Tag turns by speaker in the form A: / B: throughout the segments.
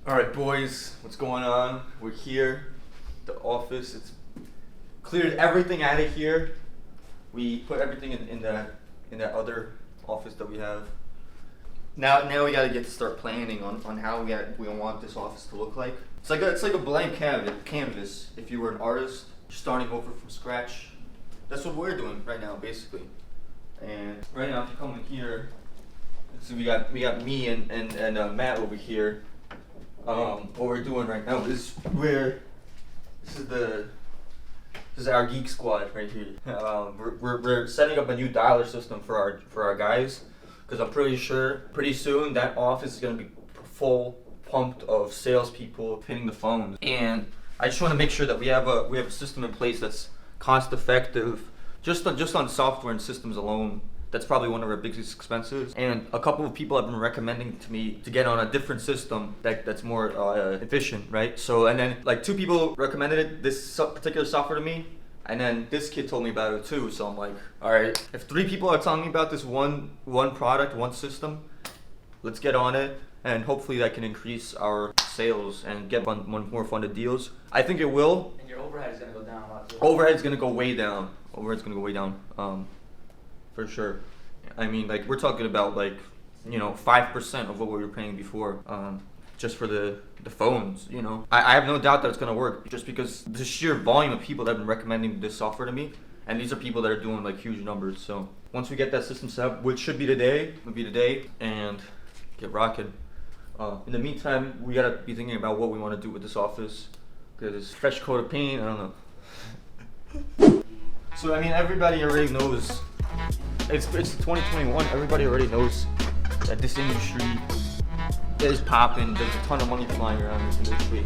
A: Alright boys, what's going on? We're here, the office. It's cleared everything out of here. We put everything in that other office that we have. Now we gotta start planning on how we want this office to look like. It's like a blank canvas. If you were an artist, starting over from scratch. That's what we're doing right now, basically. And right now, if you come in here, so we got me and Matt over here. What we're doing right now is this is our geek squad right here. We're setting up a new dialer system for our guys, because I'm pretty sure pretty soon that office is gonna be full pumped of salespeople hitting the phones, and I just want to make sure that we have a system in place that's cost effective, just on software and systems alone. That's probably one of our biggest expenses. And a couple of people have been recommending to me to get on a different system that's more efficient, right? So, and then like 2 people recommended this particular software to me, and then this kid told me about it too. So I'm like, all right, if 3 people are telling me about this one product, one system, let's get on it, and hopefully that can increase our sales and get more funded deals. I think it will.
B: And your overhead is gonna go down a lot too.
A: Overhead's gonna go way down. For sure. I mean, like, we're talking about, like, 5% of what we were paying before, just for the phones, I have no doubt that it's going to work, just because the sheer volume of people that have been recommending this software to me, and these are people that are doing, like, huge numbers. So once we get that system set up, which should be today, and get rocking. In the meantime, we got to be thinking about what we want to do with this office, because fresh coat of paint, I don't know. So, I mean, everybody already knows. It's 2021. Everybody already knows that this industry is popping. There's a ton of money flying around in this industry.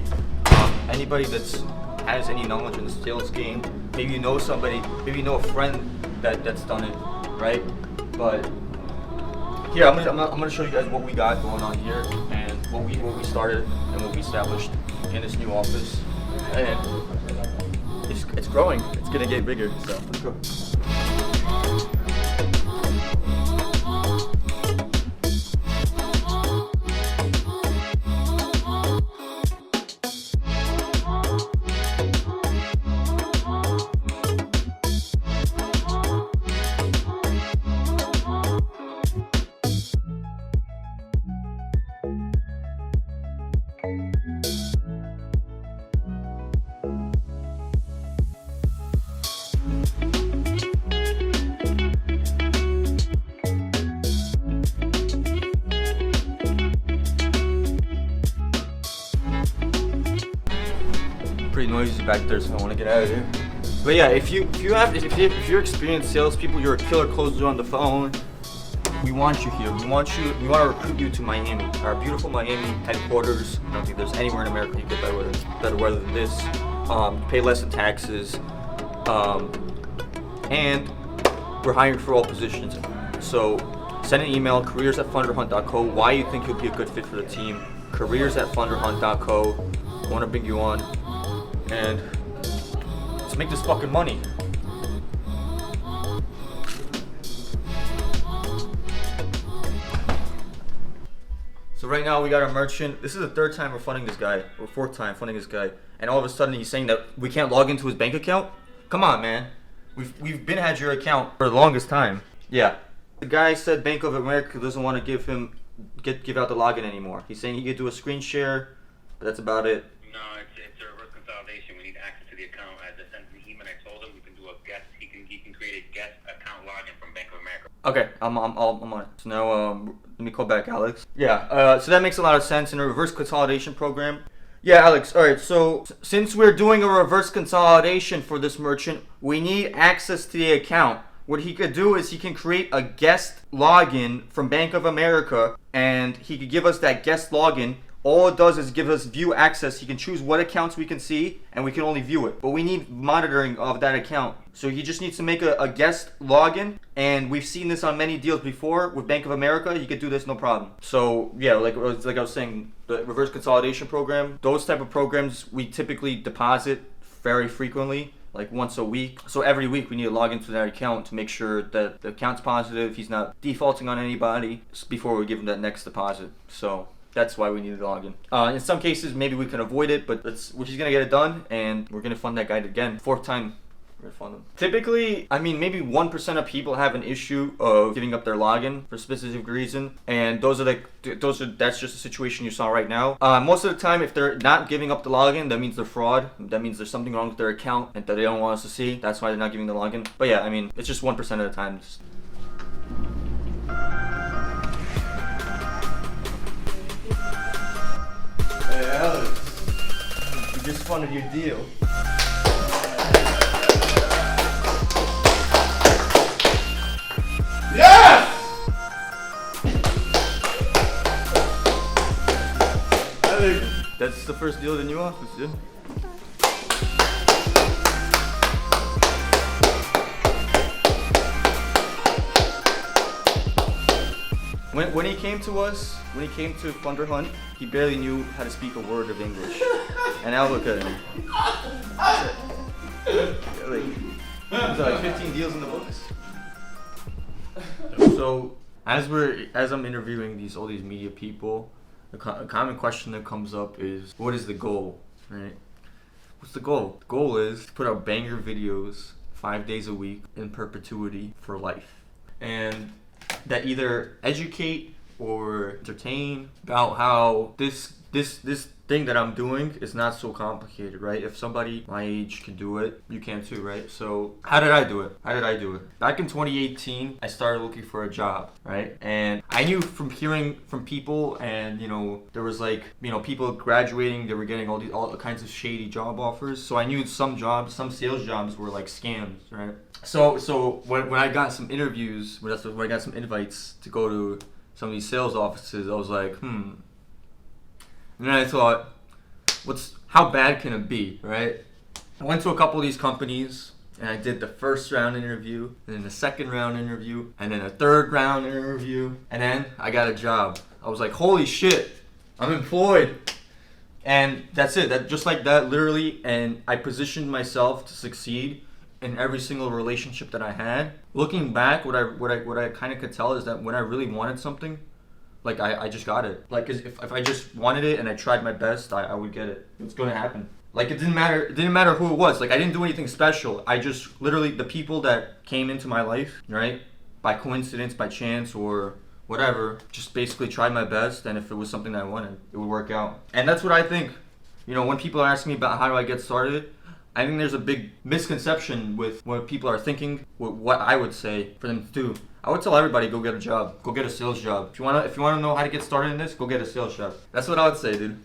A: Anybody has any knowledge in the sales game, maybe you know somebody, maybe you know a friend that's done it, right? But here, I'm gonna show you guys what we got going on here, and what we started and what we established in this new office. And it's growing. It's gonna get bigger. So let's go. Pretty noisy back there, so I want to get out of here. But yeah, if you're experienced salespeople, you're a killer closer on the phone, we want you here. We want to recruit you to Miami, our beautiful Miami headquarters. I don't think there's anywhere in America you get better weather than this. Pay less in taxes, and we're hiring for all positions. So send an email, careers@funderhunt.co, why you think you'll be a good fit for the team. careers@funderhunt.co. I want to bring you on, and let's make this fucking money. So right now we got a merchant. This is the 3rd time we're funding this guy, or 4th time funding this guy, and all of a sudden he's saying that we can't log into his bank account? Come on, man. We've been had your account for the longest time. Yeah. The guy said Bank of America doesn't want to give out the login anymore. He's saying he could do a screen share, but that's about it.
C: No, it's a reverse consolidation. We need access to the account. As I sent the email, I told him we can do a guest. He can create a guest account login from Bank of America.
A: Okay, I'm on it. So now let me call back Alex. Yeah. So that makes a lot of sense in a reverse consolidation program. Yeah, Alex. All right. So since we're doing a reverse consolidation for this merchant, we need access to the account. What he could do is he can create a guest login from Bank of America, and he could give us that guest login. All it does is give us view access. He can choose what accounts we can see, and we can only view it. But we need monitoring of that account. So he just needs to make a guest login, and we've seen this on many deals before with Bank of America. He could do this no problem. So yeah, like I was saying, the reverse consolidation program, those type of programs, we typically deposit very frequently, like once a week. So every week we need to log into that account to make sure that the account's positive, he's not defaulting on anybody before we give him that next deposit. So That's why we needed the login. In some cases, maybe we can avoid it, but we're just gonna get it done, and we're gonna fund that guy again. 4th time. We're gonna fund him. Typically, I mean, maybe 1% of people have an issue of giving up their login for a specific reason, and that's just the situation you saw right now. Most of the time, if they're not giving up the login, that means they're fraud. That means there's something wrong with their account and that they don't want us to see. That's why they're not giving the login. But yeah, I mean, it's just 1% of the time.
B: Hey Alex, we just funded your deal. Yes! I think
A: That's the first deal of the new office, dude. When he came to us, when he came to Funderhunt, he barely knew how to speak a word of English. And now look at him. There's like 15 deals in the books. So as I'm interviewing all these media people, a common question that comes up is, what is the goal, right? What's the goal? The goal is to put out banger videos 5 days a week in perpetuity for life, and that either educate or entertain about how this thing that I'm doing is not so complicated, right? If somebody my age can do it, you can too, right? So how did I do it? Back in 2018, I started looking for a job, right? And I knew from hearing from people, and there was like, people graduating, they were getting all kinds of shady job offers. So I knew some sales jobs were like scams, right? So when I got some interviews, when I got some invites to go to some of these sales offices, I was like, And then I thought, how bad can it be, right? I went to a couple of these companies, and I did the first round interview, and then the second round interview, and then a third round interview, and then I got a job. I was like, holy shit, I'm employed. And that's it, just like that, literally, and I positioned myself to succeed in every single relationship that I had. Looking back, what I kind of could tell is that when I really wanted something, like I just got it. Like if I just wanted it and I tried my best, I would get it. It's gonna happen. Like it didn't matter who it was. Like I didn't do anything special. I just literally, the people that came into my life, right, by coincidence, by chance, or whatever, just basically tried my best, and if it was something that I wanted, it would work out. And that's what I think. When people are asking me about how do I get started, I think there's a big misconception with what people are thinking, what I would say for them to do. I would tell everybody, go get a job. Go get a sales job. If you wanna know how to get started in this, go get a sales job. That's what I would say, dude.